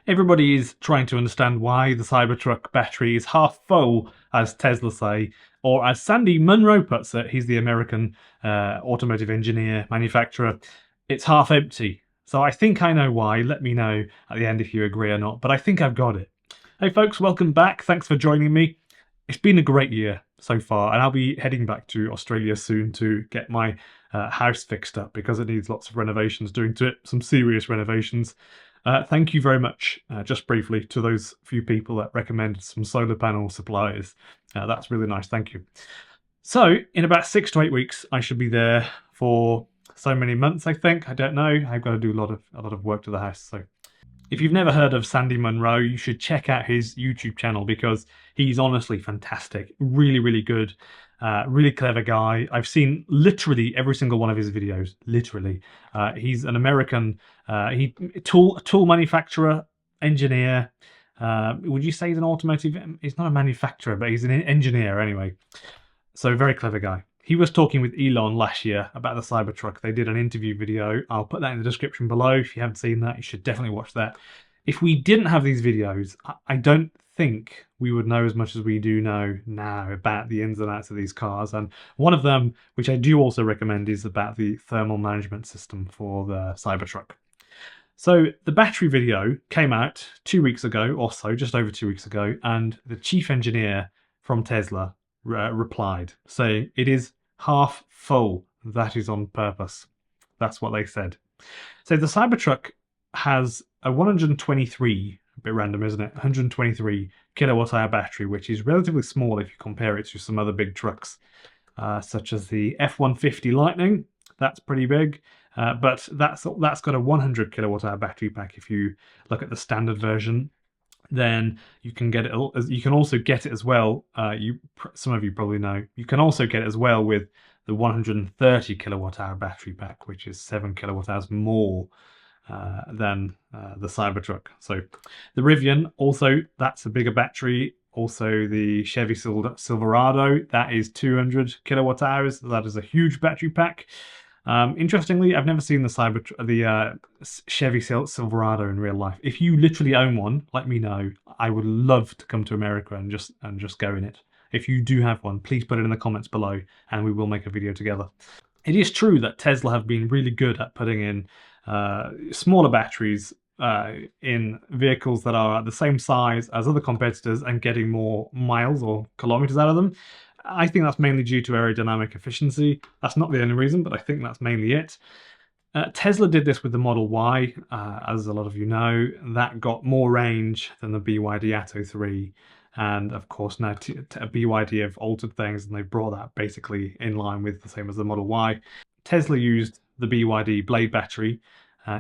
Everybody is trying to understand why the Cybertruck battery is half full, as Tesla say, or as Sandy Munro puts it, he's the American automotive engineer, manufacturer, it's half empty. So I think I know why. Let me know at the end if you agree or not, but I think I've got it. Hey folks, welcome back. Thanks for joining me. It's been a great year so far, and I'll be heading back to Australia soon to get my house fixed up because it needs lots of renovations doing to it, some serious renovations. Thank you very much, just briefly, to those few people that recommended some solar panel suppliers. That's really nice, thank you. So, in about 6 to 8 weeks, I should be there for so many months, I think. I don't know. I've got to do a lot of work to the house. So, if you've never heard of Sandy Munro, you should check out his YouTube channel because he's honestly fantastic. Really, really good. Really clever guy. I've seen literally every single one of his videos. Literally. He's an American tool manufacturer, engineer. Would you say he's an automotive? He's not a manufacturer, but he's an engineer anyway. So very clever guy. He was talking with Elon last year about the Cybertruck. They did an interview video. I'll put that in the description below. If you haven't seen that, you should definitely watch that. If we didn't have these videos, I don't think we would know as much as we do know now about the ins and outs of these cars. And one of them, which I do also recommend, is about the thermal management system for the Cybertruck. So the battery video came out 2 weeks ago or so, just over 2 weeks ago, and the chief engineer from Tesla replied saying it is half full. That is on purpose. That's what they said. So the Cybertruck has a 123, a bit random isn't it, 123 kilowatt hour battery, which is relatively small if you compare it to some other big trucks such as the F-150 Lightning. That's pretty big, but that's got a 100 kilowatt hour battery pack. If you look at the standard version, then you can get it. You can also get it as well. Some of you probably know. You can also get it as well with the 130 kilowatt hour battery pack, which is 7 kilowatt hours more than the Cybertruck. So the Rivian also, that's a bigger battery. Also the Chevy Silverado, that is 200 kilowatt hours. That is a huge battery pack. Interestingly, I've never seen the Chevy Silverado in real life. If you literally own one, let me know. I would love to come to America and just go in it. If you do have one, please put it in the comments below and we will make a video together. It is true that Tesla have been really good at putting in smaller batteries in vehicles that are the same size as other competitors and getting more miles or kilometers out of them. I think that's mainly due to aerodynamic efficiency. That's not the only reason, but I think that's mainly it. Tesla did this with the Model Y, as a lot of you know. That got more range than the BYD Atto 3. And of course now BYD have altered things and they brought that basically in line with the same as the Model Y. Tesla used the BYD Blade battery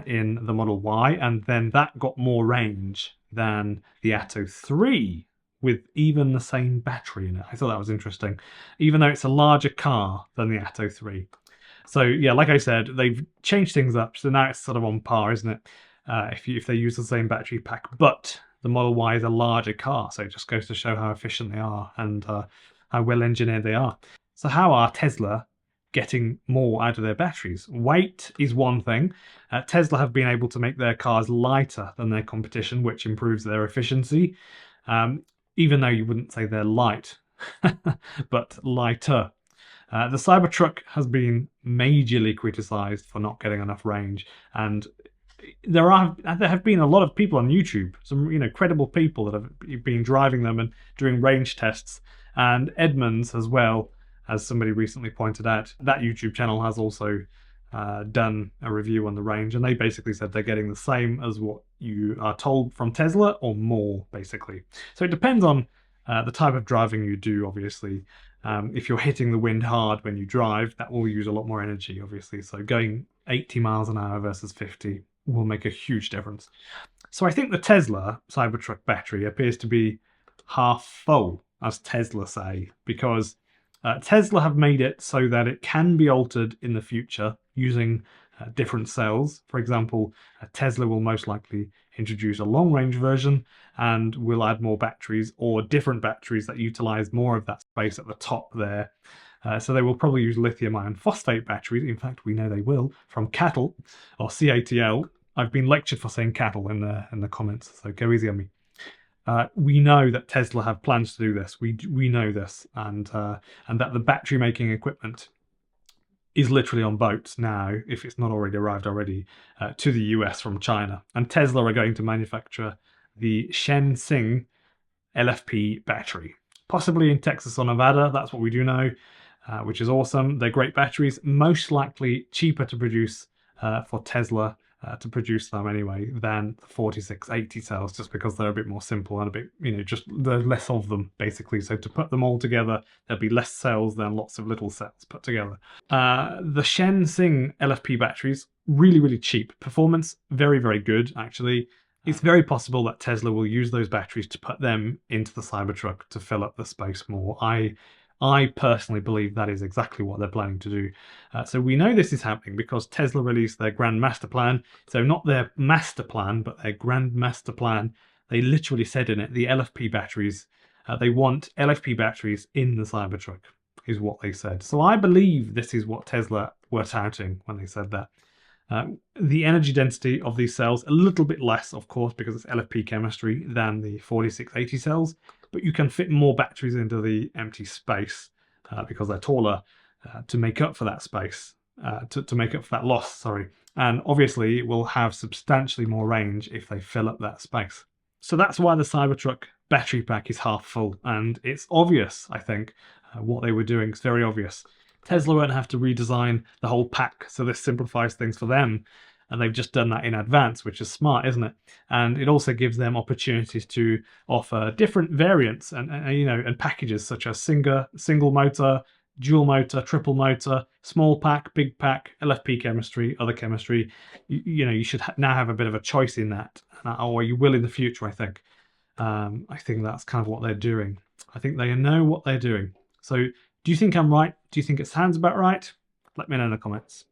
in the Model Y, and then that got more range than the Atto 3 with even the same battery in it. I thought that was interesting, even though it's a larger car than the Atto 3. So yeah, like I said, they've changed things up, so now it's sort of on par, isn't it? If they use the same battery pack, but the Model Y is a larger car, so it just goes to show how efficient they are and how well engineered they are. So how are Tesla getting more out of their batteries? Weight is one thing. Tesla have been able to make their cars lighter than their competition, which improves their efficiency. Even though you wouldn't say they're light, but lighter. The Cybertruck has been majorly criticised for not getting enough range, and there have been a lot of people on YouTube, some credible people that have been driving them and doing range tests, and Edmunds as well, as somebody recently pointed out. That YouTube channel has also done a review on the range, and they basically said they're getting the same as what you are told from Tesla or more, basically. So it depends on the type of driving you do, obviously. If you're hitting the wind hard when you drive, that will use a lot more energy, obviously. So going 80 miles an hour versus 50 will make a huge difference. So I think the Tesla Cybertruck battery appears to be half full, as Tesla say, because Tesla have made it so that it can be altered in the future using different cells. For example, Tesla will most likely introduce a long-range version and will add more batteries or different batteries that utilize more of that space at the top there. So they will probably use lithium iron phosphate batteries. In fact, we know they will, from CATL or CATL. I've been lectured for saying cattle in the comments, so go easy on me. We know that Tesla have plans to do this. We know this, and that the battery making equipment is literally on boats now, if it's not already arrived already, to the US from China. And Tesla are going to manufacture the Shenzhen LFP battery, possibly in Texas or Nevada. That's what we do know, which is awesome. They're great batteries, most likely cheaper to produce for Tesla to produce them anyway than the 4680 cells, just because they're a bit more simple and a bit, just there's less of them basically. So to put them all together, there'll be less cells than lots of little cells put together. The Shenzhen LFP batteries, really, really cheap. Performance, very, very good actually. It's very possible that Tesla will use those batteries to put them into the Cybertruck to fill up the space more. I personally believe that is exactly what they're planning to do. So we know this is happening because Tesla released their Grand Master Plan. So not their master plan, but their Grand Master Plan. They literally said in it, the LFP batteries, they want LFP batteries in the Cybertruck, is what they said. So I believe this is what Tesla were touting when they said that. The energy density of these cells, a little bit less, of course, because it's LFP chemistry than the 4680 cells, but you can fit more batteries into the empty space because they're taller to make up for that space, to make up for that loss, sorry. And obviously it will have substantially more range if they fill up that space. So that's why the Cybertruck battery pack is half full, and it's obvious, I think, what they were doing. It's very obvious. Tesla won't have to redesign the whole pack, so this simplifies things for them. And they've just done that in advance, which is smart, isn't it? And it also gives them opportunities to offer different variants and packages such as single motor, dual motor, triple motor, small pack, big pack, LFP chemistry, other chemistry. You should now have a bit of a choice in that, or you will in the future, I think. I think that's kind of what they're doing. I think they know what they're doing. So do you think I'm right? Do you think it sounds about right? Let me know in the comments.